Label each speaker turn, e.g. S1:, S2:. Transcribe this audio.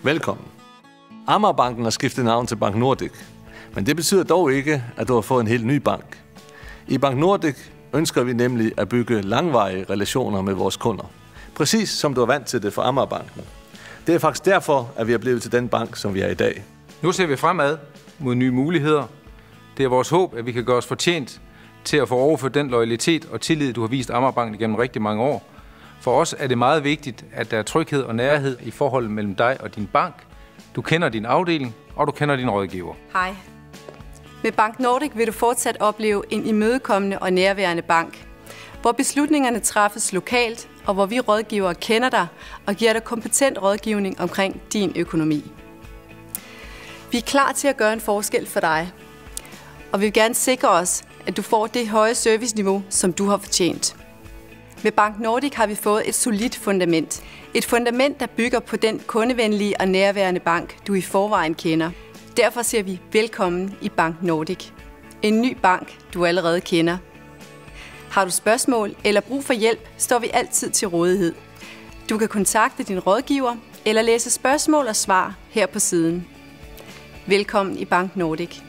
S1: Velkommen. Amagerbanken har skiftet navn til Bank Nordic, men det betyder dog ikke, at du har fået en helt ny bank. I Bank Nordic ønsker vi nemlig at bygge langvarige relationer med vores kunder. Præcis som du er vant til det for Amagerbanken. Det er faktisk derfor, at vi er blevet til den bank, som vi er i dag.
S2: Nu ser vi fremad mod nye muligheder. Det er vores håb, at vi kan gøre os fortjent til at få overført den loyalitet og tillid, du har vist Amagerbanken igennem rigtig mange år. For os er det meget vigtigt, at der er tryghed og nærhed i forholdet mellem dig og din bank. Du kender din afdeling, og du kender din rådgiver.
S3: Hej. Med Bank Nordic vil du fortsat opleve en imødekommende og nærværende bank, hvor beslutningerne træffes lokalt, og hvor vi rådgivere kender dig og giver dig kompetent rådgivning omkring din økonomi. Vi er klar til at gøre en forskel for dig, og vi vil gerne sikre os, at du får det høje serviceniveau, som du har fortjent. Med Bank Nordic har vi fået et solidt fundament. Et fundament, der bygger på den kundevenlige og nærværende bank, du i forvejen kender. Derfor siger vi velkommen i Bank Nordic. En ny bank, du allerede kender. Har du spørgsmål eller brug for hjælp, står vi altid til rådighed. Du kan kontakte din rådgiver eller læse spørgsmål og svar her på siden. Velkommen i Bank Nordic.